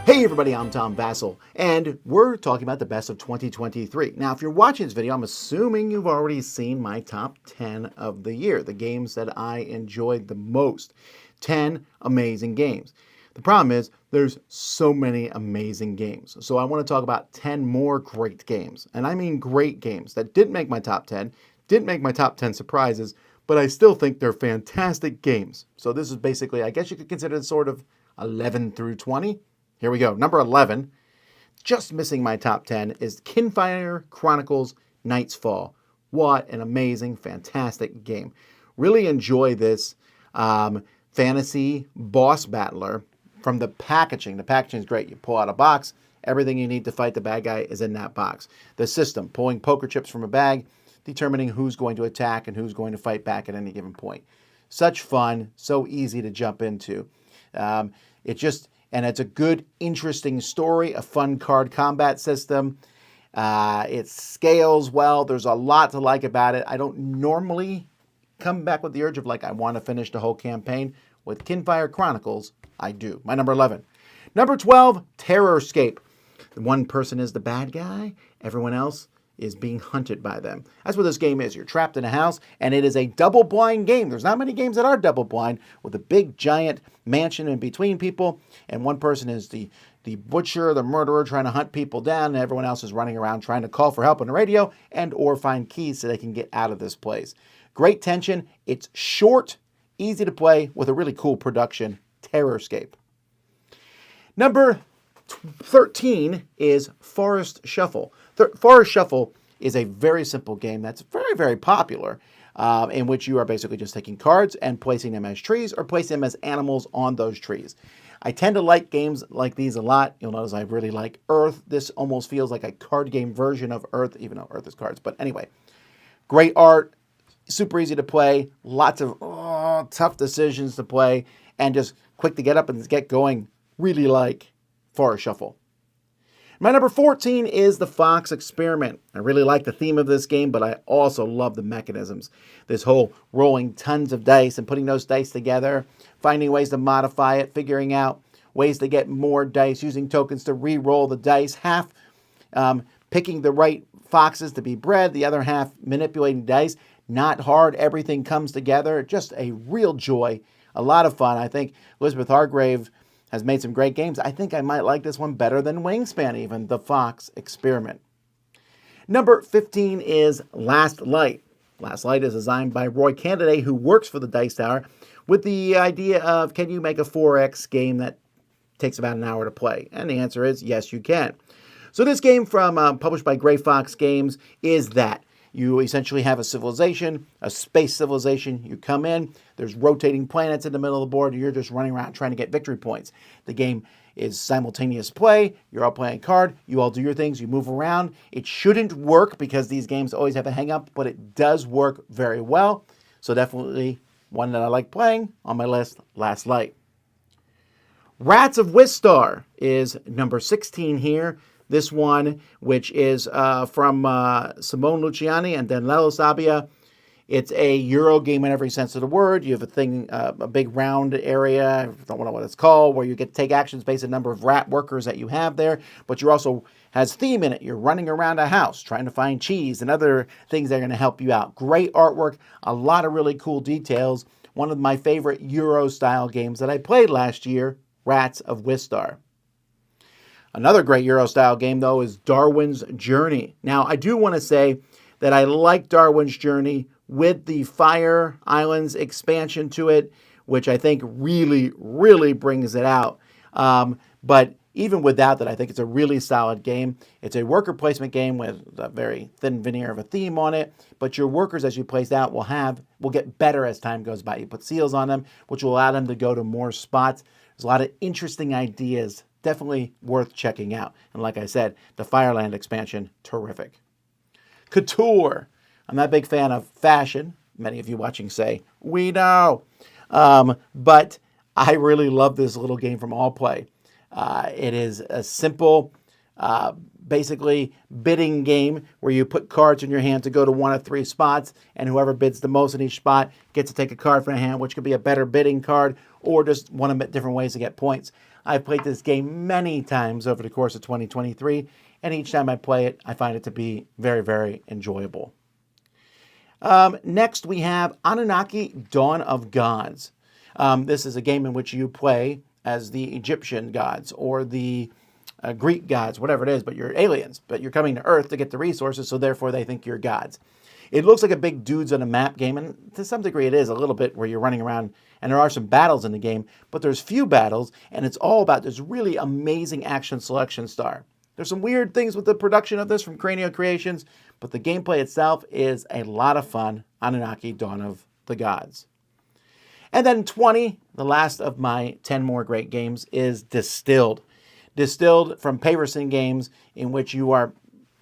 Hey everybody, I'm Tom Vasel, and we're talking about the best of 2023. Now, if you're watching this video, I'm assuming you've already seen my top 10 of the year, the games that I enjoyed the most. 10 amazing games. The problem is, there's so many amazing games. So I want to talk about 10 more great games, and I mean great games that didn't make my top 10, didn't make my top 10 surprises, but I still think they're fantastic games. So this is basically, I guess you could consider it sort of 11 through 20. Here we go. Number 11, just missing my top 10, is Khora Chronicles Night's Fall. What an amazing, fantastic game. Really enjoy this fantasy boss battler from the packaging. The packaging is great. You pull out a box. Everything you need to fight the bad guy is in that box. The system, pulling poker chips from a bag, determining who's going to attack and who's going to fight back at any given point. Such fun, so easy to jump into. And it's a good, interesting story, a fun card combat system. It scales well. There's a lot to like about it. I don't normally come back with the urge of like, I want to finish the whole campaign. With Khora Chronicles, I do. My number 11. Number 12, Terrorscape. One person is the bad guy. Everyone else is being hunted by them. That's what this game is. You're trapped in a house, and it is a double-blind game. There's not many games that are double-blind, with a big, giant mansion in between people, and one person is the butcher, the murderer, trying to hunt people down, and everyone else is running around trying to call for help on the radio and or find keys so they can get out of this place. Great tension. It's short, easy to play, with a really cool production, Terrorscape. Number 13 is Forest Shuffle. Forest Shuffle is a very simple game that's very, very popular, in which you are basically just taking cards and placing them as trees or placing them as animals on those trees. I tend to like games like these a lot. You'll notice I really like Earth. This almost feels like a card game version of Earth, even though Earth is cards. But anyway, great art, super easy to play, lots of tough decisions to play, and just quick to get up and get going. Really like Forest Shuffle. My number 14 is the Fox Experiment. I really like the theme of this game, but I also love the mechanisms. This whole rolling tons of dice and putting those dice together, finding ways to modify it, figuring out ways to get more dice, using tokens to re-roll the dice, half picking the right foxes to be bred, the other half manipulating dice. Not hard. Everything comes together. Just a real joy. A lot of fun. I think Elizabeth Hargrave has made some great games. I think I might like this one better than Wingspan even, the Fox Experiment. Number 15 is Last Light. Last Light is designed by Roy Candaday, who works for the Dice Tower, with the idea of, can you make a 4X game that takes about an hour to play? And the answer is, yes, you can. So this game, published by Gray Fox Games, is that. You essentially have a civilization, a space civilization. You come in, there's rotating planets in the middle of the board, and you're just running around trying to get victory points. The game is simultaneous play. You're all playing a card. You all do your things. You move around. It shouldn't work because these games always have a hang-up, but it does work very well. So definitely one that I like playing on my list, Last Light. Rats of Wistar is number 16 here. This one, which is from Simone Luciani and Danilo Sabbia. It's a Euro game in every sense of the word. You have a thing, a big round area, I don't know what it's called, where you get to take actions based on the number of rat workers that you have there. But you also has theme in it. You're running around a house trying to find cheese and other things that are going to help you out. Great artwork, a lot of really cool details. One of my favorite Euro-style games that I played last year, Rats of Wistar. Another great Euro-style game, though, is Darwin's Journey. Now, I do want to say that I like Darwin's Journey with the Fire Islands expansion to it, which I think really, really brings it out. But even without that, I think it's a really solid game. It's a worker placement game with a very thin veneer of a theme on it, but your workers, as you place out, will get better as time goes by. You put seals on them, which will allow them to go to more spots. There's a lot of interesting ideas. Definitely worth checking out. And like I said, the Fireland expansion, terrific. Couture. I'm not a big fan of fashion. Many of you watching say, we know. But I really love this little game from Allplay. It is a simple, basically bidding game where you put cards in your hand to go to one of three spots, and whoever bids the most in each spot gets to take a card from the hand, which could be a better bidding card or just one of different ways to get points. I've played this game many times over the course of 2023, and each time I play it, I find it to be very, very enjoyable. Next, we have Anunnaki Dawn of Gods. This is a game in which you play as the Egyptian gods or the Greek gods, whatever it is, but you're aliens, but you're coming to Earth to get the resources, so therefore they think you're gods. It looks like a big dudes on a map game, and to some degree it is a little bit, where you're running around, and there are some battles in the game, but there's few battles, and it's all about this really amazing action selection star. There's some weird things with the production of this from Cranio Creations, but the gameplay itself is a lot of fun. Anunnaki Dawn of the Gods. And then 20, the last of my 10 more great games, is Distilled. Distilled from Paverson Games, in which you are,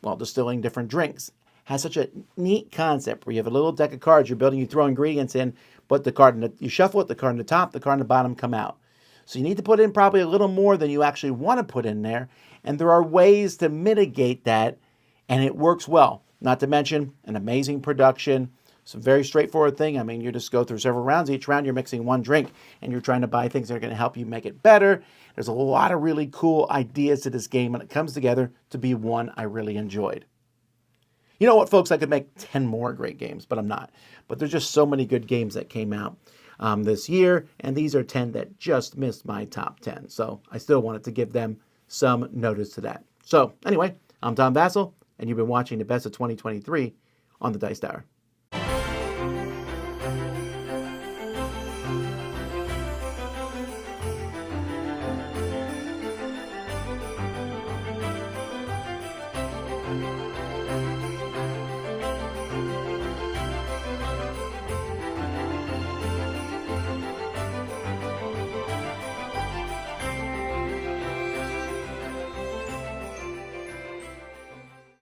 well, distilling different drinks. Has such a neat concept where you have a little deck of cards you're building, you throw ingredients in, but the card, you shuffle it, the card on the top, the card on the bottom come out. So you need to put in probably a little more than you actually want to put in there, and there are ways to mitigate that, and it works well. Not to mention an amazing production. It's a very straightforward thing. I mean, you just go through several rounds. Each round you're mixing one drink, and you're trying to buy things that are going to help you make it better. There's a lot of really cool ideas to this game, and it comes together to be one I really enjoyed. You know what, folks? I could make 10 more great games, but I'm not. But there's just so many good games that came out this year, and these are 10 that just missed my top 10. So I still wanted to give them some notice to that. So anyway, I'm Tom Vasel, and you've been watching the best of 2023 on the Dice Tower.